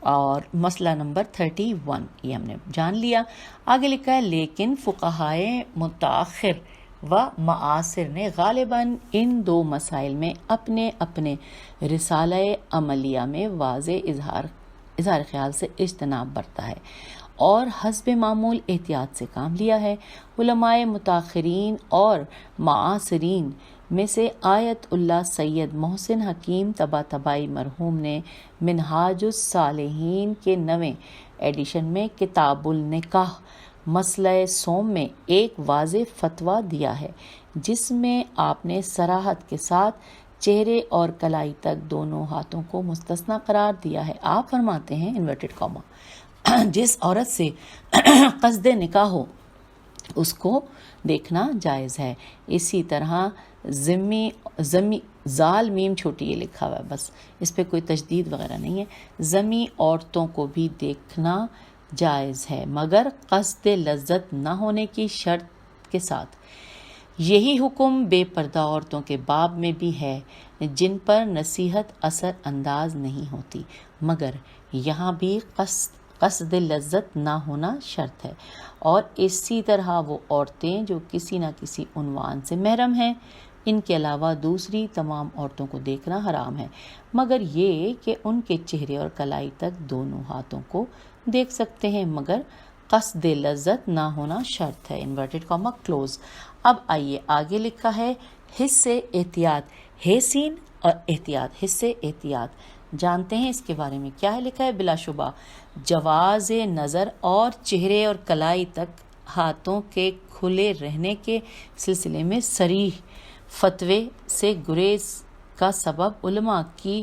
اور مسئلہ نمبر 31 یہ ہم نے جان لیا۔ آگے لکھا ہے لیکن فقہائے متاخر و معاصر نے غالباً ان دو مسائل میں اپنے اپنے رسالہ عملیہ میں واضح اظہار خیال سے اجتناب برتا ہے اور حسب معمول احتیاط سے کام لیا ہے۔ علماء متاخرین اور معاصرین میں سے آیت اللہ سید محسن حکیم طباطبائی مرحوم نے منہاج الصالحین کے 9ویں ایڈیشن میں کتاب النکاح مسئلہ صوم میں ایک واضح فتویٰ دیا ہے جس میں آپ نے صراحت کے ساتھ چہرے اور کلائی تک دونوں ہاتھوں کو مستثنی قرار دیا ہے۔ آپ فرماتے ہیں انورٹڈ کاما جس عورت سے قصد نکاح ہو اس کو دیکھنا جائز ہے۔ اسی طرح زال میم چھوٹی یہ لکھا ہوا ہے، بس اس پہ کوئی تشدید وغیرہ نہیں ہے۔ زمی عورتوں کو بھی دیکھنا جائز ہے مگر قصد لذت نہ ہونے کی شرط کے ساتھ۔ یہی حکم بے پردہ عورتوں کے باب میں بھی ہے جن پر نصیحت اثر انداز نہیں ہوتی مگر یہاں بھی قصد لذت نہ ہونا شرط ہے، اور اسی طرح وہ عورتیں جو کسی نہ کسی عنوان سے محرم ہیں ان کے علاوہ دوسری تمام عورتوں کو دیکھنا حرام ہے مگر یہ کہ ان کے چہرے اور کلائی تک دونوں ہاتھوں کو دیکھ سکتے ہیں مگر قصد لذت نہ ہونا شرط ہے، انورٹڈ کاما کلوز۔ اب آئیے آگے لکھا ہے حص احتیاط، حسین اور احتیاط، حص احتیاط جانتے ہیں اس کے بارے میں کیا ہے لکھا ہے۔ بلا شبہ جواز نظر اور چہرے اور کلائی تک ہاتھوں کے کھلے رہنے کے سلسلے میں صریح فتوے سے گریز کا سبب علماء کی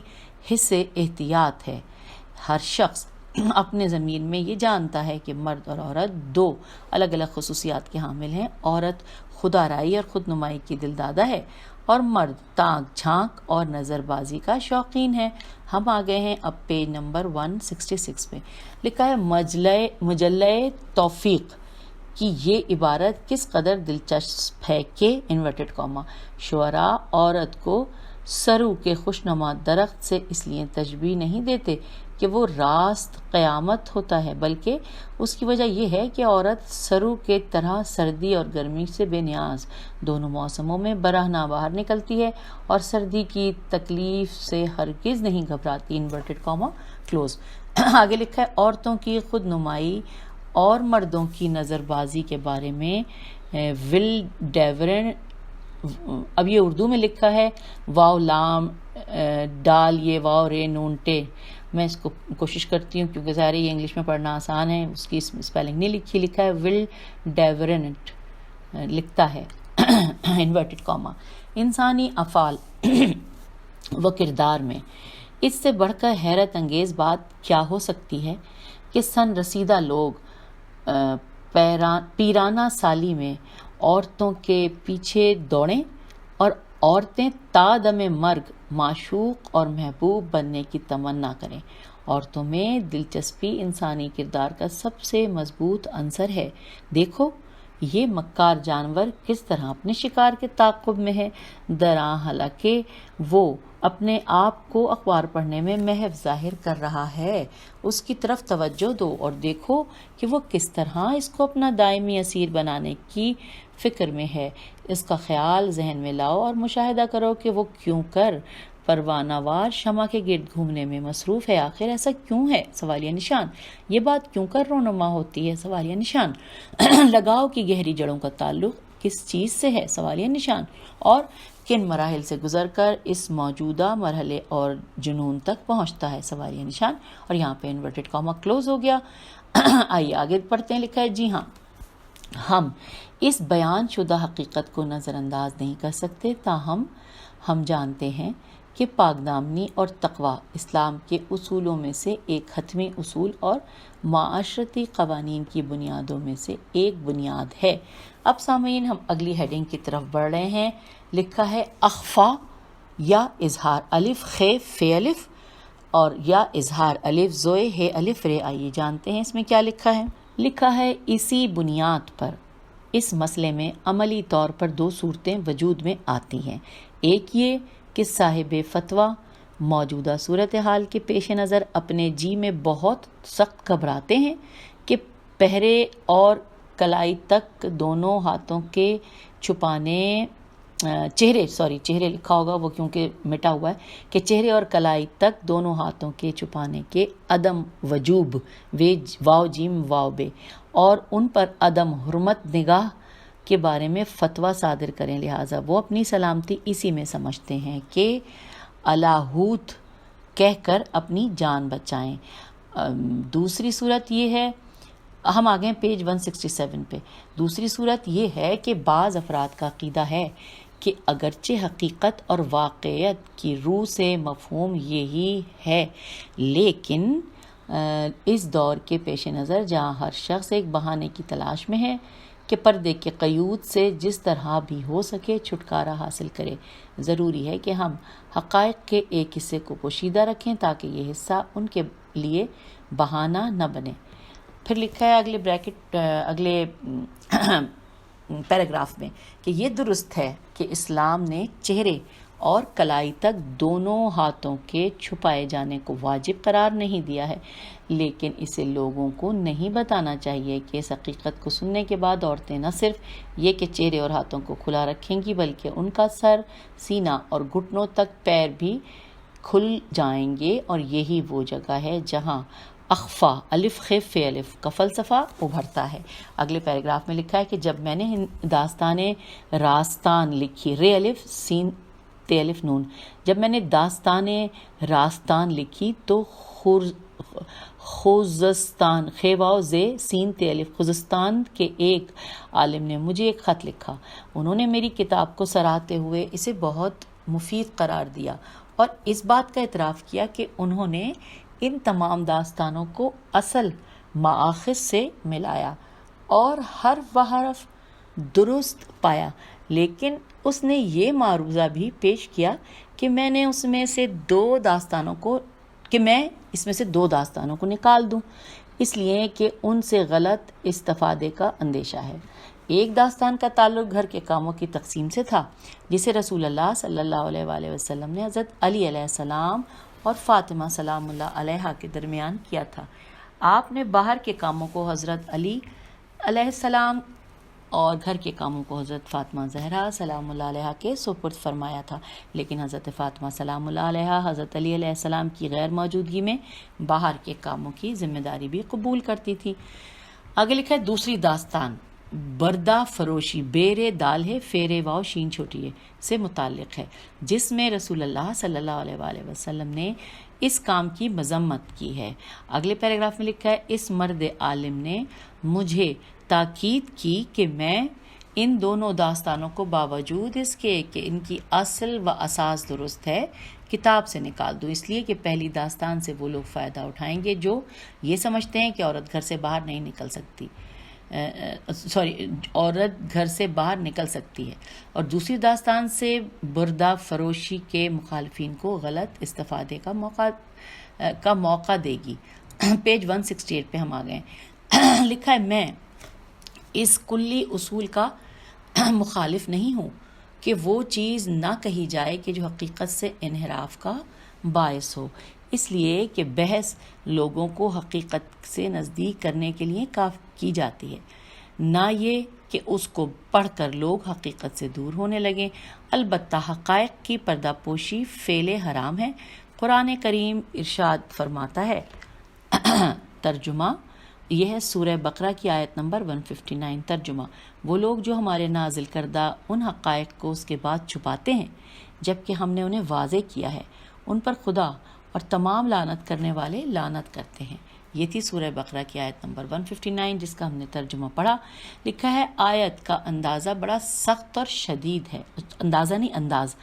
حص احتیاط ہے۔ ہر شخص اپنے ضمیر میں یہ جانتا ہے کہ مرد اور عورت دو الگ الگ خصوصیات کے حامل ہیں۔ عورت خدا رائی اور خود نمائی کی دلدادہ ہے اور مرد تانک جھانک اور نظر بازی کا شوقین ہے۔ ہم آ گئے ہیں اب پیج نمبر 166 پہ، لکھا ہے مجلہ توفیق کی یہ عبارت کس قدر دلچسپ ہے کہ انورٹڈ کاما شعراء عورت کو سرو کے خوشنما درخت سے اس لیے تشبیہ نہیں دیتے کہ وہ راست قیامت ہوتا ہے بلکہ اس کی وجہ یہ ہے کہ عورت سرو کے طرح سردی اور گرمی سے بے نیاز دونوں موسموں میں برہنہ باہر نکلتی ہے اور سردی کی تکلیف سے ہرگز نہیں گھبراتی، انورٹڈ کاما کلوز۔ آگے لکھا ہے عورتوں کی خود نمائی اور مردوں کی نظر بازی کے بارے میں ول ڈیورن، اب یہ اردو میں لکھا ہے واو لام ڈال یہ واو رے نون ٹے، میں اس کو کوشش کرتی ہوں کیونکہ ظاہر یہ انگلش میں پڑھنا آسان ہے، اس کی اسپیلنگ نہیں لکھی، لکھا ہے ول ڈیورنٹ لکھتا ہے انورٹڈ کاما انسانی افعال و کردار میں اس سے بڑھ کر حیرت انگیز بات کیا ہو سکتی ہے کہ سن رسیدہ لوگ پیرانہ سالی میں عورتوں کے پیچھے دوڑیں اور عورتیں تا دم مرگ معشوق اور محبوب بننے کی تمنا کریں۔ عورتوں میں دلچسپی انسانی کردار کا سب سے مضبوط عنصر ہے۔ دیکھو یہ مکار جانور کس طرح اپنے شکار کے تعاقب میں ہے، دراں حالانکہ وہ اپنے آپ کو اخبار پڑھنے میں محو ظاہر کر رہا ہے۔ اس کی طرف توجہ دو اور دیکھو کہ وہ کس طرح اس کو اپنا دائمی اسیر بنانے کی فکر میں ہے۔ اس کا خیال ذہن میں لاؤ اور مشاہدہ کرو کہ وہ کیوں کر پروانہ وار شمع کے گرد گھومنے میں مصروف ہے۔ آخر ایسا کیوں ہے؟ سوالیہ نشان۔ یہ بات کیوں کر رونما ہوتی ہے؟ سوالیہ نشان۔ لگاؤ کی گہری جڑوں کا تعلق کس چیز سے ہے؟ سوالیہ نشان۔ اور کن مراحل سے گزر کر اس موجودہ مرحلے اور جنون تک پہنچتا ہے؟ سوالیہ نشان۔ اور یہاں پہ انورٹڈ کاما کلوز ہو گیا۔ آئیے آگے پڑھتے ہیں، لکھا ہے جی ہاں ہم اس بیان شدہ حقیقت کو نظر انداز نہیں کر سکتے، تاہم ہم جانتے ہیں کہ پاک دامنی اور تقوی اسلام کے اصولوں میں سے ایک حتمی اصول اور معاشرتی قوانین کی بنیادوں میں سے ایک بنیاد ہے۔ اب سامعین ہم اگلی ہیڈنگ کی طرف بڑھ رہے ہیں، لکھا ہے اخفا یا اظہار الف خے فے الف اور یا اظہار الف زوئے ہے الف رے۔ آئیے جانتے ہیں اس میں کیا لکھا ہے۔ لکھا ہے اسی بنیاد پر اس مسئلے میں عملی طور پر دو صورتیں وجود میں آتی ہیں، ایک یہ کہ صاحب فتویٰ موجودہ صورتحال کے پیش نظر اپنے جی میں بہت سخت گھبراتے ہیں کہ پہرے اور کلائی تک دونوں ہاتھوں کے چھپانے چہرے لکھا ہوگا وہ کیونکہ مٹا ہوا ہے کہ چہرے اور کلائی تک دونوں ہاتھوں کے چھپانے کے عدم وجوب واو جیم واو بے اور ان پر عدم حرمت نگاہ کے بارے میں فتویٰ صادر کریں، لہٰذا وہ اپنی سلامتی اسی میں سمجھتے ہیں کہ الاہوت کہہ کر اپنی جان بچائیں۔ دوسری صورت یہ ہے، ہم آگئے پیج 167 پہ، دوسری صورت یہ ہے کہ بعض افراد کا عقیدہ ہے کہ اگرچہ حقیقت اور واقعیت کی روح سے مفہوم یہی ہے، لیکن اس دور کے پیش نظر جہاں ہر شخص ایک بہانے کی تلاش میں ہے کہ پردے کے قیود سے جس طرح بھی ہو سکے چھٹکارا حاصل کرے، ضروری ہے کہ ہم حقائق کے ایک حصے کو پوشیدہ رکھیں تاکہ یہ حصہ ان کے لیے بہانہ نہ بنے۔ پھر لکھا ہے اگلے پیراگراف میں کہ یہ درست ہے کہ اسلام نے چہرے اور کلائی تک دونوں ہاتھوں کے چھپائے جانے کو واجب قرار نہیں دیا ہے، لیکن اسے لوگوں کو نہیں بتانا چاہیے کہ اس حقیقت کو سننے کے بعد عورتیں نہ صرف یہ کہ چہرے اور ہاتھوں کو کھلا رکھیں گی بلکہ ان کا سر، سینہ اور گھٹنوں تک پیر بھی کھل جائیں گے، اور یہی وہ جگہ ہے جہاں اخفا الف خف الف کا فلسفہ ابھرتا ہے۔ اگلے پیراگراف میں لکھا ہے کہ جب میں نے داستان راستان لکھی، رے الف سین تے الف نون، جب میں نے داستان راستان لکھی تو خوزستان خیواو زے سین تے الف خوزستان کے ایک عالم نے مجھے ایک خط لکھا۔ انہوں نے میری کتاب کو سراہتے ہوئے اسے بہت مفید قرار دیا اور اس بات کا اعتراف کیا کہ انہوں نے ان تمام داستانوں کو اصل مآخذ سے ملایا اور حرف بحرف درست پایا، لیکن اس نے یہ معروضہ بھی پیش کیا کہ میں اس میں سے دو داستانوں کو نکال دوں، اس لیے کہ ان سے غلط استفادے کا اندیشہ ہے۔ ایک داستان کا تعلق گھر کے کاموں کی تقسیم سے تھا جسے رسول اللہ صلی اللہ علیہ وآلہ وسلم نے حضرت علی علیہ السلام اور فاطمہ سلام اللہ علیہا کے درمیان کیا تھا۔ آپ نے باہر کے کاموں کو حضرت علی علیہ السلام اور گھر کے کاموں کو حضرت فاطمہ زہرا سلام اللہ علیہا کے سپرد فرمایا تھا، لیکن حضرت فاطمہ سلام اللہ علیہا حضرت علی علیہ السلام کی غیر موجودگی میں باہر کے کاموں کی ذمہ داری بھی قبول کرتی تھی۔ آگے لکھا ہے دوسری داستان بردہ فروشی، بیرے دال ہے فیرے واو شین چھوٹی ہے سے متعلق ہے، جس میں رسول اللہ صلی اللہ علیہ وآلہ وسلم نے اس کام کی مذمت کی ہے۔ اگلے پیراگراف میں لکھا ہے اس مرد عالم نے مجھے تاکید کی کہ میں ان دونوں داستانوں کو باوجود اس کے کہ ان کی اصل و اساس درست ہے کتاب سے نکال دوں، اس لیے کہ پہلی داستان سے وہ لوگ فائدہ اٹھائیں گے جو یہ سمجھتے ہیں کہ عورت گھر سے باہر نہیں نکل سکتی، عورت گھر سے باہر نکل سکتی ہے، اور دوسری داستان سے بردہ فروشی کے مخالفین کو غلط استفادے کا موقع دے گی۔ پیج 168 پہ ہم آ گئے۔ لکھا ہے میں اس کلی اصول کا مخالف نہیں ہوں کہ وہ چیز نہ کہی جائے کہ جو حقیقت سے انحراف کا باعث ہو، اس لیے کہ بحث لوگوں کو حقیقت سے نزدیک کرنے کے لیے کی جاتی ہے، نہ یہ کہ اس کو پڑھ کر لوگ حقیقت سے دور ہونے لگیں۔ البتہ حقائق کی پردہ پوشی فعل حرام ہے۔ قرآن کریم ارشاد فرماتا ہے، ترجمہ یہ ہے سورہ بقرہ کی آیت نمبر 159، ترجمہ وہ لوگ جو ہمارے نازل کردہ ان حقائق کو اس کے بعد چھپاتے ہیں جبکہ ہم نے انہیں واضح کیا ہے، ان پر خدا اور تمام لعنت کرنے والے لعنت کرتے ہیں۔ یہ تھی سورہ بقرہ کی آیت نمبر 159 جس کا ہم نے ترجمہ پڑھا۔ لکھا ہے آیت کا اندازہ بڑا سخت اور شدید ہے، انداز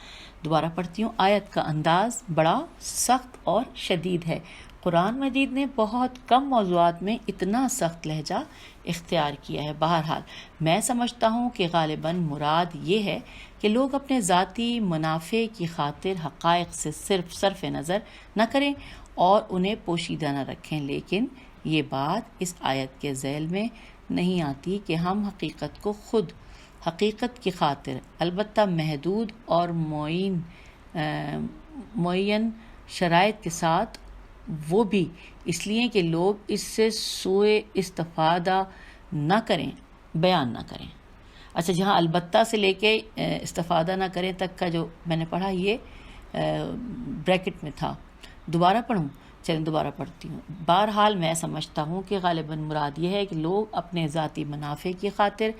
دوبارہ پڑھتی ہوں، آیت کا انداز بڑا سخت اور شدید ہے۔ قرآن مجید نے بہت کم موضوعات میں اتنا سخت لہجہ اختیار کیا ہے۔ بہرحال میں سمجھتا ہوں کہ غالباً مراد یہ ہے کہ لوگ اپنے ذاتی منافع کی خاطر حقائق سے صرف صرف نظر نہ کریں اور انہیں پوشیدہ نہ رکھیں، لیکن یہ بات اس آیت کے ذیل میں نہیں آتی کہ ہم حقیقت کو خود حقیقت کی خاطر البتہ محدود اور معین شرائط کے ساتھ، وہ بھی اس لیے کہ لوگ اس سے سوء استفادہ نہ کریں، بیان نہ کریں. اچھا، جہاں البتہ سے لے کے استفادہ نہ کریں تک کا جو میں نے پڑھا یہ بریکٹ میں تھا. دوبارہ پڑھوں؟ چلیں دوبارہ پڑھتی ہوں. بہرحال میں سمجھتا ہوں کہ غالباً مراد یہ ہے کہ لوگ اپنے ذاتی منافع کی خاطر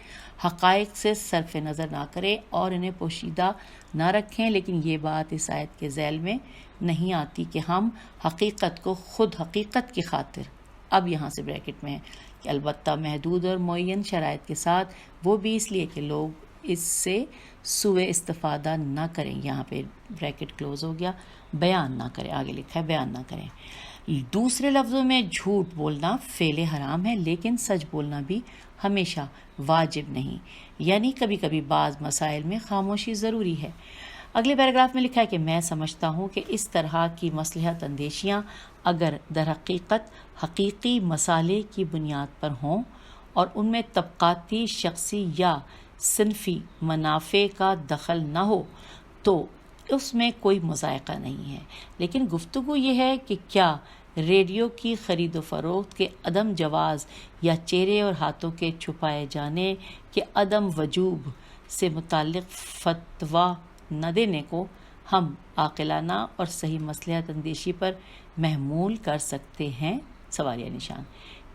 حقائق سے صرف نظر نہ کریں اور انہیں پوشیدہ نہ رکھیں، لیکن یہ بات اس آیت کے ذیل میں نہیں آتی کہ ہم حقیقت کو خود حقیقت کی خاطر، اب یہاں سے بریکٹ میں ہے کہ البتہ محدود اور معین شرائط کے ساتھ، وہ بھی اس لیے کہ لوگ اس سے سوء استفادہ نہ کریں. یہاں پہ بریکٹ کلوز ہو گیا. بیان نہ کریں، آگے لکھا ہے بیان نہ کریں. دوسرے لفظوں میں جھوٹ بولنا فعل حرام ہے، لیکن سچ بولنا بھی ہمیشہ واجب نہیں، یعنی کبھی کبھی بعض مسائل میں خاموشی ضروری ہے. اگلے پیراگراف میں لکھا ہے کہ میں سمجھتا ہوں کہ اس طرح کی مصلحت اندیشیاں اگر در حقیقت حقیقی مصالح کی بنیاد پر ہوں اور ان میں طبقاتی، شخصی یا صنفی منافع کا دخل نہ ہو تو اس میں کوئی مذائقہ نہیں ہے. لیکن گفتگو یہ ہے کہ کیا ریڈیو کی خرید و فروخت کے عدم جواز یا چہرے اور ہاتھوں کے چھپائے جانے کے عدم وجوب سے متعلق فتویٰ نہ دینے کو ہم عاقلانہ اور صحیح مصلحت اندیشی پر محمول کر سکتے ہیں؟ سوالیہ نشان.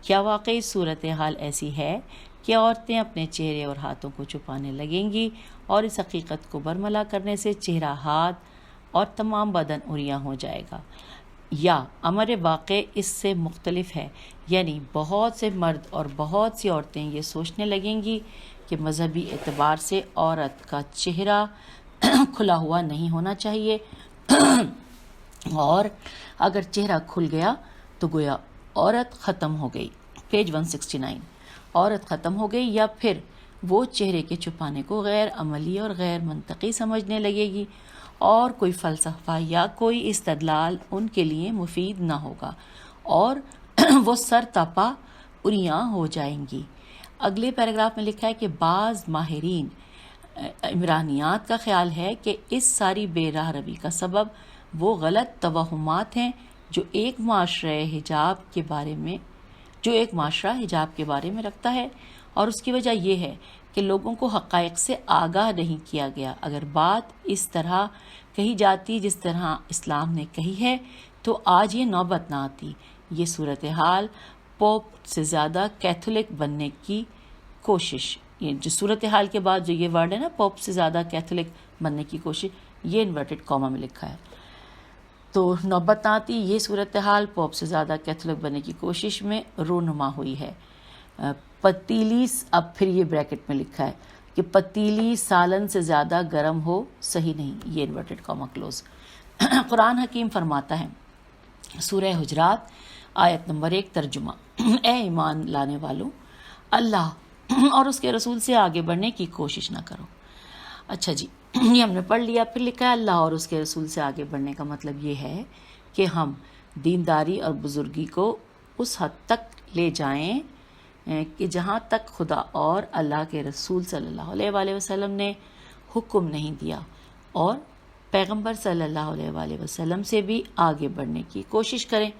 کیا واقعی صورتحال ایسی ہے کہ عورتیں اپنے چہرے اور ہاتھوں کو چھپانے لگیں گی اور اس حقیقت کو برملا کرنے سے چہرہ، ہاتھ اور تمام بدن عریاں ہو جائے گا، یا امر واقع اس سے مختلف ہے، یعنی بہت سے مرد اور بہت سی عورتیں یہ سوچنے لگیں گی کہ مذہبی اعتبار سے عورت کا چہرہ کھلا ہوا نہیں ہونا چاہیے، اور اگر چہرہ کھل گیا تو گویا عورت ختم ہو گئی. پیج 169. عورت ختم ہو گئی، یا پھر وہ چہرے کے چھپانے کو غیر عملی اور غیر منطقی سمجھنے لگے گی اور کوئی فلسفہ یا کوئی استدلال ان کے لیے مفید نہ ہوگا اور وہ سر تاپا عریاں ہو جائیں گی. اگلے پیراگراف میں لکھا ہے کہ بعض ماہرین عمرانیات کا خیال ہے کہ اس ساری بے راہ روی کا سبب وہ غلط توہمات ہیں جو ایک معاشرہ حجاب کے بارے میں رکھتا ہے، اور اس کی وجہ یہ ہے کہ لوگوں کو حقائق سے آگاہ نہیں کیا گیا. اگر بات اس طرح کہی جاتی جس طرح اسلام نے کہی ہے تو آج یہ نوبت نہ آتی. یہ صورتحال پوپ سے زیادہ کیتھولک بننے کی کوشش، یہ جو صورتحال کے بعد جو یہ ورڈ ہے نا، پوپ سے زیادہ کیتھولک بننے کی کوشش، یہ انورٹڈ کاما میں لکھا ہے. تو نوبت نہ آتی، یہ صورتحال پوپ سے زیادہ کیتھولک بننے کی کوشش میں رونما ہوئی ہے. پتیلی، اب پھر یہ بریکٹ میں لکھا ہے کہ پتیلی سالن سے زیادہ گرم ہو صحیح نہیں، یہ انورٹڈ کاما کلوز. قرآن حکیم فرماتا ہے، سورہ حجرات آیت نمبر 1 ترجمہ: اے ایمان لانے والوں، اللہ اور اس کے رسول سے آگے بڑھنے کی کوشش نہ کرو. اچھا جی، یہ ہم نے پڑھ لیا. پھر لکھا ہے اللہ اور اس کے رسول سے آگے بڑھنے کا مطلب یہ ہے کہ ہم دینداری اور بزرگی کو اس حد تک لے جائیں کہ جہاں تک خدا اور اللہ کے رسول صلی اللہ علیہ وآلہ وسلم نے حکم نہیں دیا، اور پیغمبر صلی اللہ علیہ وآلہ وسلم سے بھی آگے بڑھنے کی کوشش کریں.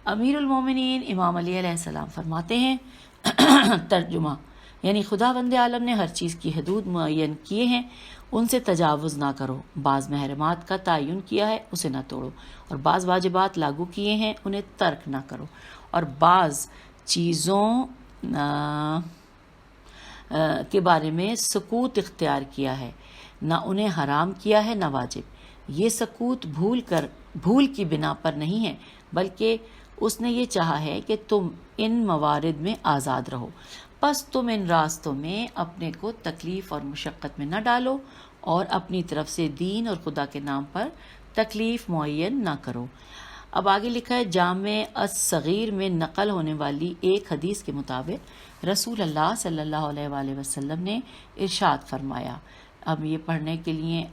امیر المومنین امام علی علیہ السلام فرماتے ہیں، ترجمہ یعنی خداوند عالم نے ہر چیز کی حدود معین کیے ہیں، ان سے تجاوز نہ کرو. بعض محرمات کا تعین کیا ہے، اسے نہ توڑو، اور بعض واجبات لاگو کیے ہیں، انہیں ترک نہ کرو، اور بعض چیزوں کے بارے میں سکوت اختیار کیا ہے، نہ انہیں حرام کیا ہے نہ واجب. یہ سکوت بھول کی بنا پر نہیں ہے، بلکہ اس نے یہ چاہا ہے کہ تم ان موارد میں آزاد رہو. پس تم ان راستوں میں اپنے کو تکلیف اور مشقت میں نہ ڈالو اور اپنی طرف سے دین اور خدا کے نام پر تکلیف معین نہ کرو. اب آگے لکھا ہے، جامع الصغیر میں نقل ہونے والی ایک حدیث کے مطابق رسول اللہ صلی اللہ علیہ وآلہ وسلم نے ارشاد فرمایا. اب یہ پڑھنے کے لیے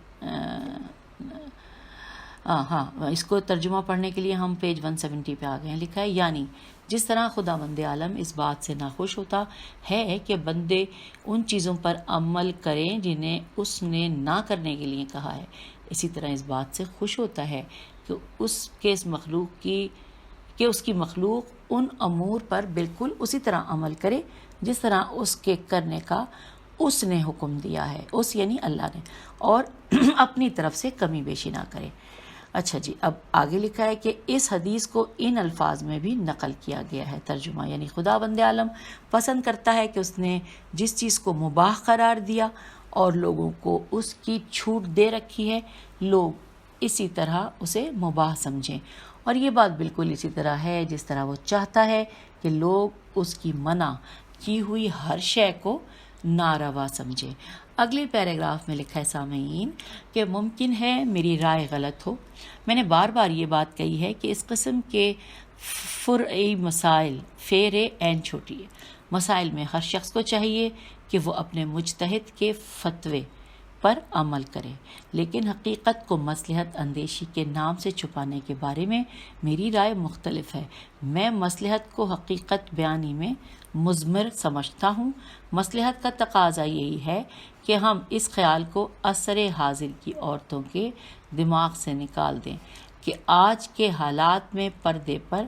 اس کو ترجمہ پڑھنے کے لیے ہم پیج 170 پہ آ گئے ہیں. لکھا ہے، یعنی جس طرح خداوند عالم اس بات سے ناخوش ہوتا ہے کہ بندے ان چیزوں پر عمل کریں جنہیں اس نے نہ کرنے کے لیے کہا ہے، اسی طرح اس بات سے خوش ہوتا ہے کہ اس کی مخلوق ان امور پر بالکل اسی طرح عمل کرے جس طرح اس کے کرنے کا اس نے حکم دیا ہے، اس یعنی اللہ نے، اور اپنی طرف سے کمی بیشی نہ کرے۔ اچھا جی، اب آگے لکھا ہے کہ اس حدیث کو ان الفاظ میں بھی نقل کیا گیا ہے۔ ترجمہ یعنی خداوند عالم پسند کرتا ہے کہ اس نے جس چیز کو مباح قرار دیا اور لوگوں کو اس کی چھوٹ دے رکھی ہے، لوگ اسی طرح اسے مباح سمجھیں، اور یہ بات بالکل اسی طرح ہے جس طرح وہ چاہتا ہے کہ لوگ اس کی منع کی ہوئی ہر شے کو ناروا سمجھیں۔ اگلے پیراگراف میں لکھا ہے سامعین کہ ممکن ہے میری رائے غلط ہو، میں نے بار بار یہ بات کہی ہے کہ اس قسم کے فرعی مسائل عین چھوٹی ہے، مسائل میں ہر شخص کو چاہیے کہ وہ اپنے مجتہد کے فتوے پر عمل کرے، لیکن حقیقت کو مصلحت اندیشی کے نام سے چھپانے کے بارے میں میری رائے مختلف ہے۔ میں مصلحت کو حقیقت بیانی میں مضمر سمجھتا ہوں۔ مصلحت کا تقاضا یہی ہے کہ ہم اس خیال کو عصر حاضر کی عورتوں کے دماغ سے نکال دیں کہ آج کے حالات میں پردے پر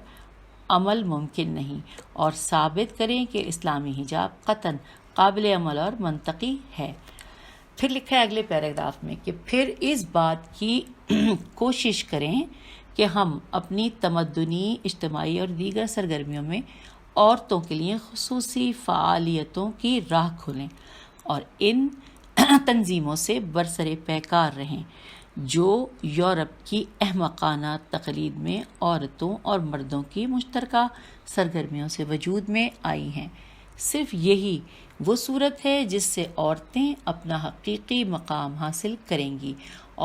عمل ممکن نہیں، اور ثابت کریں کہ اسلامی حجاب قطعاً قابل عمل اور منطقی ہے۔ پھر لکھا ہے اگلے پیراگراف میں کہ پھر اس بات کی کوشش کریں کہ ہم اپنی تمدنی، اجتماعی اور دیگر سرگرمیوں میں عورتوں کے لیے خصوصی فعالیتوں کی راہ کھولیں اور ان تنظیموں سے برسر پیکار رہیں جو یورپ کی احمقانہ تقلید میں عورتوں اور مردوں کی مشترکہ سرگرمیوں سے وجود میں آئی ہیں۔ صرف یہی وہ صورت ہے جس سے عورتیں اپنا حقیقی مقام حاصل کریں گی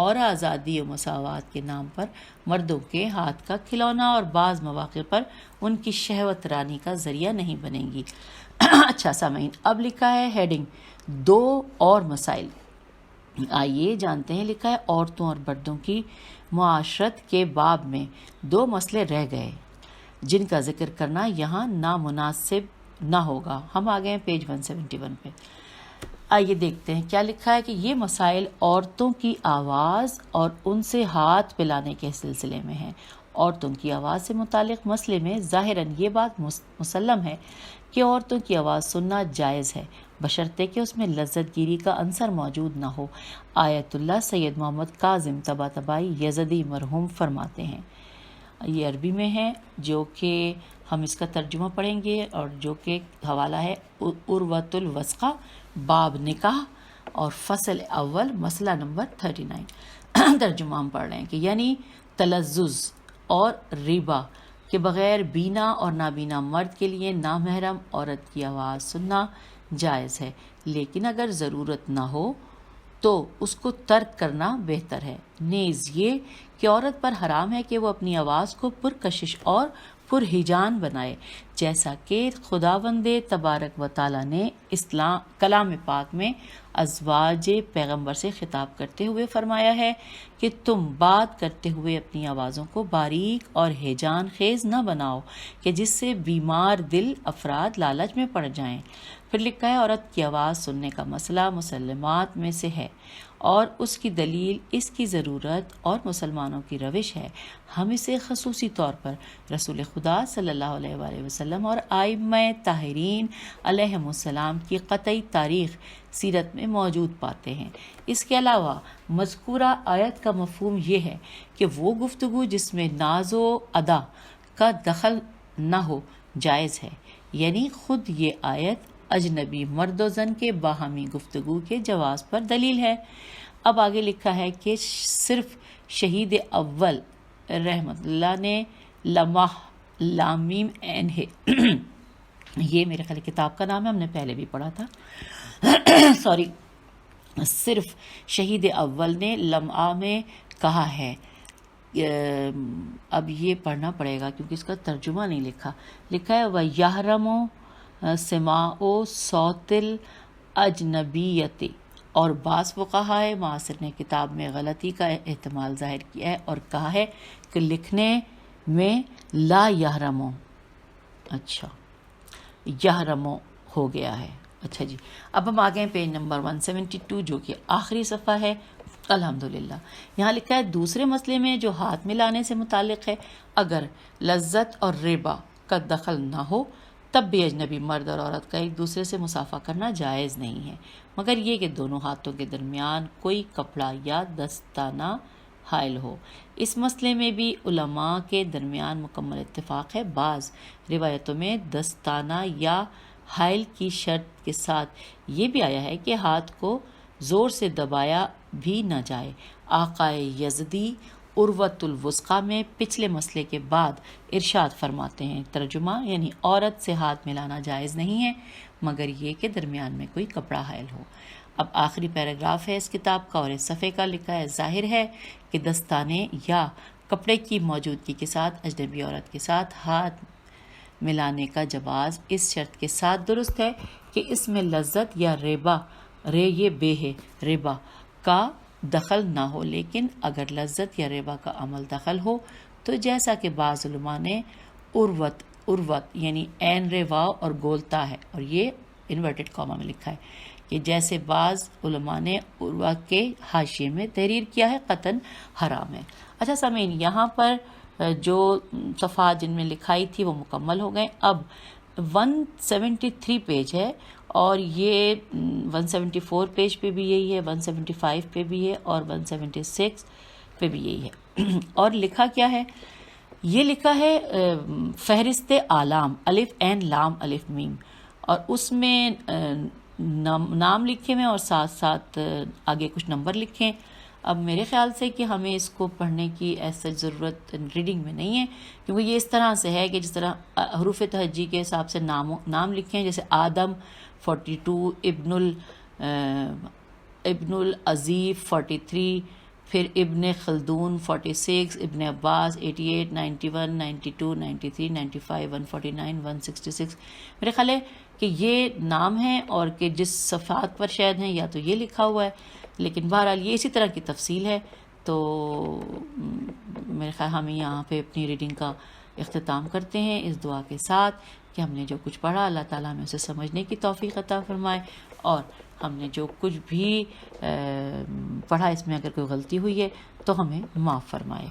اور آزادی و مساوات کے نام پر مردوں کے ہاتھ کا کھلونا اور بعض مواقع پر ان کی شہوت رانی کا ذریعہ نہیں بنیں گی۔ اچھا سامعین، اب لکھا ہے ہیڈنگ 2 اور مسائل۔ آئیے جانتے ہیں، لکھا ہے عورتوں اور مردوں کی معاشرت کے باب میں 2 مسئلے رہ گئے جن کا ذکر کرنا یہاں نامناسب نہ ہوگا۔ ہم آ گئے ہیں پیج 171 پہ۔ آئیے دیکھتے ہیں کیا لکھا ہے کہ یہ مسائل عورتوں کی آواز اور ان سے ہاتھ پلانے کے سلسلے میں ہیں۔ عورتوں کی آواز سے متعلق مسئلے میں ظاہراً یہ بات مسلم ہے کہ عورتوں کی آواز سننا جائز ہے، بشرطے کہ اس میں لذت گیری کا عنصر موجود نہ ہو۔ آیت اللہ سید محمد کاظم طباطبائی یزدی مرحوم فرماتے ہیں، یہ عربی میں ہے جو کہ ہم اس کا ترجمہ پڑھیں گے اور جو کہ حوالہ ہے عروۃ الوثقہ باب نکاح اور فصل اول مسئلہ نمبر 39۔ ترجمہ ہم پڑھ رہے ہیں کہ یعنی تلذذ اور ربا کے بغیر بینا اور نابینا مرد کے لیے نامحرم عورت کی آواز سننا جائز ہے، لیکن اگر ضرورت نہ ہو تو اس کو ترک کرنا بہتر ہے۔ نیز یہ کہ عورت پر حرام ہے کہ وہ اپنی آواز کو پرکشش اور پرہیجان بنائے، جیسا کہ خداوند تبارک و تعالیٰ نے کلام پاک میں ازواج پیغمبر سے خطاب کرتے ہوئے فرمایا ہے کہ تم بات کرتے ہوئے اپنی آوازوں کو باریک اور ہیجان خیز نہ بناؤ کہ جس سے بیمار دل افراد لالچ میں پڑ جائیں۔ پھر لکھا ہے عورت کی آواز سننے کا مسئلہ مسلمات میں سے ہے اور اس کی دلیل اس کی ضرورت اور مسلمانوں کی روش ہے۔ ہم اسے خصوصی طور پر رسول خدا صلی اللہ علیہ وآلہ وسلم اور ائمہ طاہرین علیہم السلام کی قطعی تاریخ سیرت میں موجود پاتے ہیں۔ اس کے علاوہ مذکورہ آیت کا مفہوم یہ ہے کہ وہ گفتگو جس میں ناز و ادا کا دخل نہ ہو جائز ہے، یعنی خود یہ آیت اجنبی مرد و زن کے باہمی گفتگو کے جواز پر دلیل ہے۔ اب آگے لکھا ہے کہ صرف شہید اول رحمت اللہ نے لمح لامیم عین ہے، یہ میرے خیال کتاب کا نام ہے، ہم نے پہلے بھی پڑھا تھا، سوری، صرف شہید اول نے لمعہ میں کہا ہے۔ اب یہ پڑھنا پڑے گا کیونکہ اس کا ترجمہ نہیں لکھا ہے وَيَحْرَمُ سِمَاعُ صَوْتِ الْأَجْنَبِيَّةِ، اور بعض فقہائے معاصر نے کتاب میں غلطی کا احتمال ظاہر کیا ہے اور کہا ہے کہ لکھنے میں لا یحرمو، اچھا یحرمو ہو گیا ہے۔ اچھا جی، اب ہم آگے ہیں پیج نمبر 172 جو کہ آخری صفحہ ہے الحمدللہ. یہاں لکھا ہے دوسرے مسئلے میں جو ہاتھ ملانے سے متعلق ہے، اگر لذت اور ربا کا دخل نہ ہو تب بھی اجنبی مرد اور عورت کا ایک دوسرے سے مصافحہ کرنا جائز نہیں ہے، مگر یہ کہ دونوں ہاتھوں کے درمیان کوئی کپڑا یا دستانہ حائل ہو. اس مسئلے میں بھی علماء کے درمیان مکمل اتفاق ہے. بعض روایتوں میں دستانہ یا حائل کی شرط کے ساتھ یہ بھی آیا ہے کہ ہاتھ کو زور سے دبایا بھی نہ جائے. آقائے یزدی عروۃ الوثقیٰ میں پچھلے مسئلے کے بعد ارشاد فرماتے ہیں، ترجمہ یعنی عورت سے ہاتھ ملانا جائز نہیں ہے مگر یہ کہ درمیان میں کوئی کپڑا حائل ہو. اب آخری پیراگراف ہے اس کتاب کا اور اس صفحے کا. لکھا ہے ظاہر ہے کہ دستانے یا کپڑے کی موجودگی کے ساتھ اجنبی عورت کے ساتھ ہاتھ ملانے کا جواز اس شرط کے ساتھ درست ہے کہ اس میں لذت یا ربا یہ بے ہے ربا کا دخل نہ ہو. لیکن اگر لذت یا ربا کا عمل دخل ہو تو جیسا کہ بعض علماء نے عروت یعنی عین رواو اور گولتا ہے، اور یہ انورٹڈ کاما میں لکھا ہے کہ جیسے بعض علماء نے عروت کے حاشیے میں تحریر کیا ہے، قطعاً حرام ہے. اچھا سامعین، یہاں پر جو صفحات جن میں لکھائی تھی وہ مکمل ہو گئے. اب 173 پیج ہے اور یہ 174 پیج پہ بھی یہی ہے، 175 پہ بھی ہے اور 176 پہ بھی یہی ہے. اور لکھا کیا ہے؟ یہ لکھا ہے فہرست اعلام الف عین لام الف میم، اور اس میں نام لکھے ہوئے اور ساتھ ساتھ آگے کچھ نمبر لکھیں. اب میرے خیال سے کہ ہمیں اس کو پڑھنے کی ایسا ضرورت ریڈنگ میں نہیں ہے، کیونکہ یہ اس طرح سے ہے کہ جس طرح حروف تہجی کے حساب سے نام لکھے ہیں، جیسے آدم 42، ابن العزیف 43، پھر ابن خلدون 46، ابن عباس 88، 91، 92، 93، 95، 149، 166. میرے خیال ہے کہ یہ نام ہے اور کہ جس صفحات پر شاید ہیں یا تو یہ لکھا ہوا ہے، لیکن بہرحال یہ اسی طرح کی تفصیل ہے. تو میرے خیال ہم یہاں پہ اپنی ریڈنگ کا اختتام کرتے ہیں اس دعا کے ساتھ کہ ہم نے جو کچھ پڑھا اللہ تعالیٰ ہمیں اسے سمجھنے کی توفیق عطا فرمائے، اور ہم نے جو کچھ بھی پڑھا اس میں اگر کوئی غلطی ہوئی ہے تو ہمیں معاف فرمائے.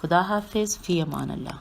خدا حافظ، فی امان اللہ.